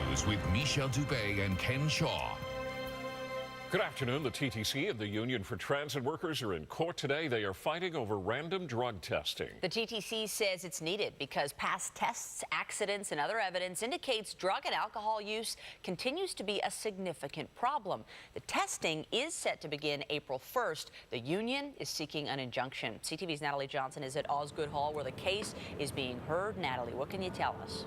News with Michelle Dubé and Ken Shaw. Good afternoon. The TTC and the Union for Transit Workers are in court today. They are fighting over random drug testing. The TTC says it's needed because past tests, accidents, and other evidence indicates drug and alcohol use continues to be a significant problem. The testing is set to begin April 1st. The union is seeking an injunction. CTV's Natalie Johnson is at Osgood Hall where the case is being heard. Natalie, what can you tell us?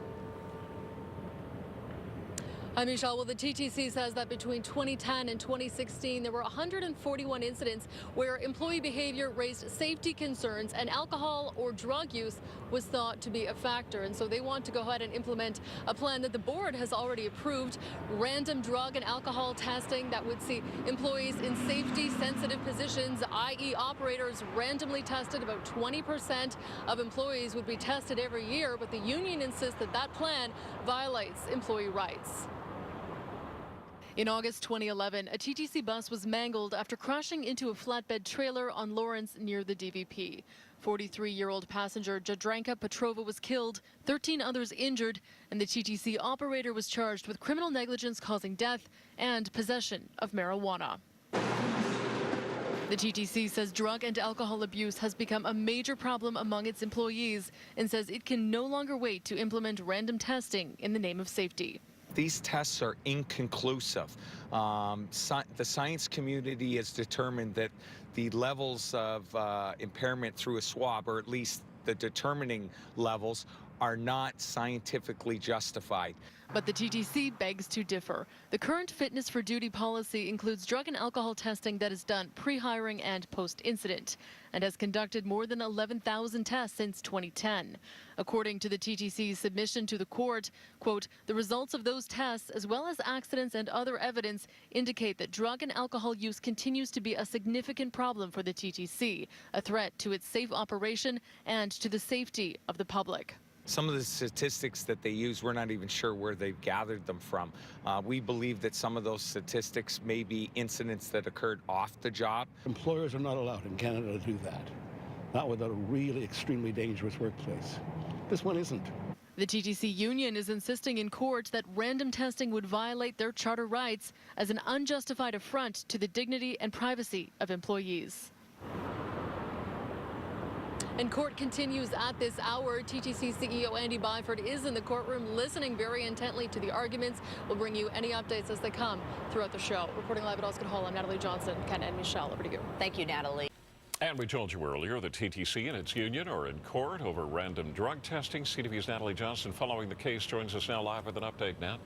Hi, Michelle. Well, the TTC says that between 2010 and 2016, there were 141 incidents where employee behavior raised safety concerns and alcohol or drug use was thought to be a factor. And so they want to go ahead and implement a plan that the board has already approved, random drug and alcohol testing that would see employees in safety-sensitive positions, i.e. operators, randomly tested. About 20% of employees would be tested every year, but the union insists that that plan violates employee rights. In August 2011, a TTC bus was mangled after crashing into a flatbed trailer on Lawrence near the DVP. 43-year-old passenger Jadranka Petrova was killed, 13 others injured, and the TTC operator was charged with criminal negligence causing death and possession of marijuana. The TTC says drug and alcohol abuse has become a major problem among its employees and says it can no longer wait to implement random testing in the name of safety. These tests are inconclusive. The science community has determined that the levels of impairment through a swab, or at least the determining levels, are not scientifically justified. But the TTC begs to differ. The current fitness for duty policy includes drug and alcohol testing that is done pre-hiring and post-incident and has conducted more than 11,000 tests since 2010. According to the TTC's submission to the court, quote, the results of those tests, as well as accidents and other evidence, indicate that drug and alcohol use continues to be a significant problem for the TTC, a threat to its safe operation and to the safety of the public. Some of the statistics that they use, we're not even sure where they've gathered them from. We believe that some of those statistics may be incidents that occurred off the job. Employers are not allowed in Canada to do that, not without a really extremely dangerous workplace. This one isn't. The TTC union is insisting in court that random testing would violate their charter rights as an unjustified affront to the dignity and privacy of employees. And court continues at this hour. TTC CEO Andy Byford is in the courtroom listening very intently to the arguments. We'll bring you any updates as they come throughout the show. Reporting live at Osgood Hall, I'm Natalie Johnson. Ken and Michelle, over to you. Thank you, Natalie. And we told you earlier the TTC and its union are in court over random drug testing. CTV's Natalie Johnson following the case joins us now live with an update. Nat.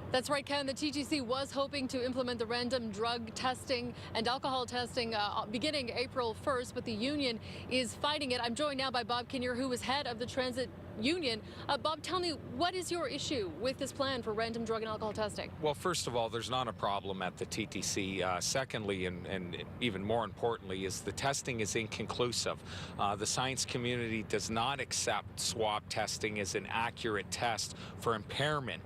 That's right, Ken. The TTC was hoping to implement the random drug testing and alcohol testing beginning April 1st, but the union is fighting it. I'm joined now by Bob Kinnear, who is head of the transit union. Bob, tell me, what is your issue with this plan for random drug and alcohol testing? Well, first of all, there's not a problem at the TTC. Secondly, and even more importantly, is the testing is inconclusive. The science community does not accept swab testing as an accurate test for impairment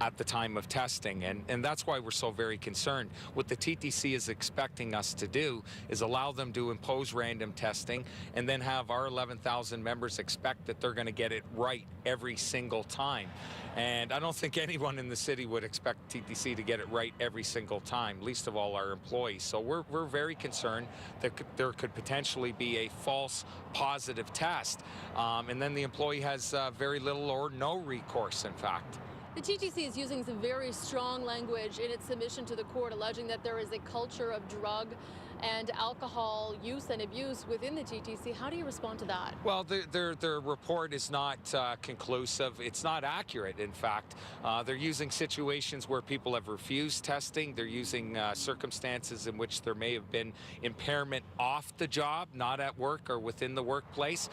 at the time of testing, and that's why we're so very concerned. What the TTC is expecting us to do is allow them to impose random testing and then have our 11,000 members expect that they're going to get it right every single time. And I don't think anyone in the city would expect TTC to get it right every single time, least of all our employees. So we're very concerned that there could potentially be a false positive test, and then the employee has very little or no recourse, in fact. The TTC is using some very strong language in its submission to the court, alleging that there is a culture of drug and alcohol use and abuse within the TTC. How do you respond to that? Well, their report is not conclusive. It's not accurate, in fact. They're using situations where people have refused testing. They're using circumstances in which there may have been impairment off the job, not at work or within the workplace.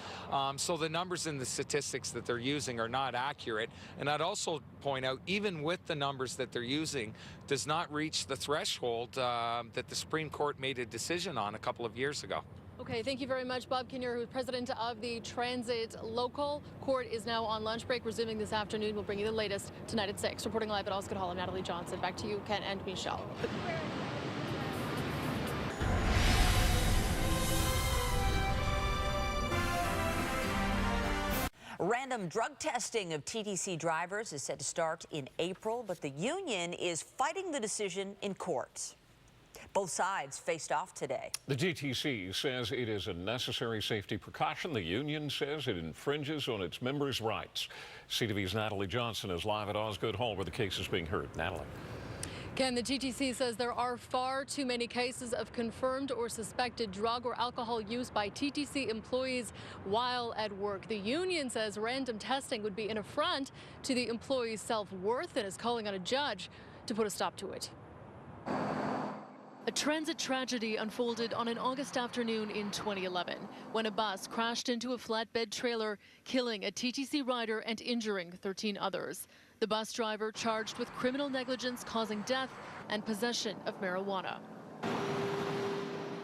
So the numbers and the statistics that they're using are not accurate. And I'd also point out, even with the numbers that they're using, does not reach the threshold that the Supreme Court made a decision on a couple of years ago. Okay, thank you very much, Bob Kinnear, who is president of the Transit Local. Court is now on lunch break, resuming this afternoon. We'll bring you the latest tonight at 6. Reporting live at Osgood Hall, I'm Natalie Johnson. Back to you, Ken and Michelle. Random drug testing of TTC drivers is set to start in April, but the union is fighting the decision in court. Both sides faced off today. The TTC says it is a necessary safety precaution. The union says it infringes on its members' rights. CTV's Natalie Johnson is live at Osgood Hall where the case is being heard. Natalie. Ken, the TTC says there are far too many cases of confirmed or suspected drug or alcohol use by TTC employees while at work. The union says random testing would be an affront to the employees' self-worth and is calling on a judge to put a stop to it. A transit tragedy unfolded on an August afternoon in 2011 when a bus crashed into a flatbed trailer, killing a TTC rider and injuring 13 others. The bus driver charged with criminal negligence causing death and possession of marijuana.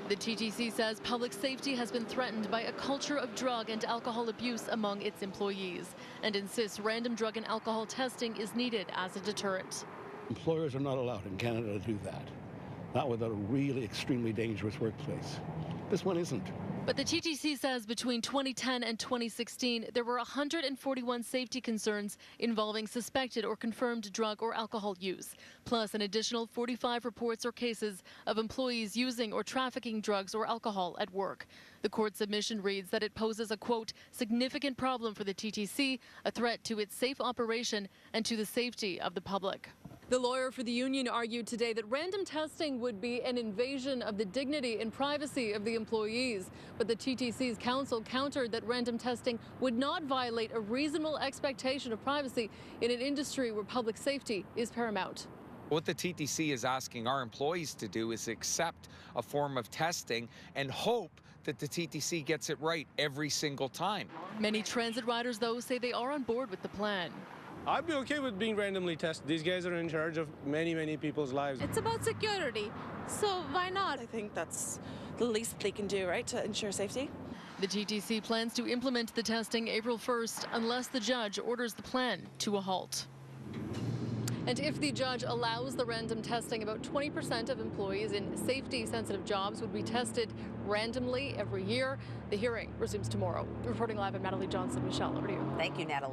The TTC says public safety has been threatened by a culture of drug and alcohol abuse among its employees and insists random drug and alcohol testing is needed as a deterrent. Employers are not allowed in Canada to do that. Not without a really extremely dangerous workplace. This one isn't. But the TTC says between 2010 and 2016, there were 141 safety concerns involving suspected or confirmed drug or alcohol use, plus an additional 45 reports or cases of employees using or trafficking drugs or alcohol at work. The court submission reads that it poses a, quote, significant problem for the TTC, a threat to its safe operation and to the safety of the public. The lawyer for the union argued today that random testing would be an invasion of the dignity and privacy of the employees. But the TTC's counsel countered that random testing would not violate a reasonable expectation of privacy in an industry where public safety is paramount. What the TTC is asking our employees to do is accept a form of testing and hope that the TTC gets it right every single time. Many transit riders, though, say they are on board with the plan. I'd be okay with being randomly tested. These guys are in charge of many, many people's lives. It's about security, so why not? I think that's the least they can do, right, to ensure safety. The TTC plans to implement the testing April 1st unless the judge orders the plan to a halt. And if the judge allows the random testing, about 20% of employees in safety-sensitive jobs would be tested randomly every year. The hearing resumes tomorrow. Reporting live, I'm Natalie Johnson. Michelle, over to you. Thank you, Natalie.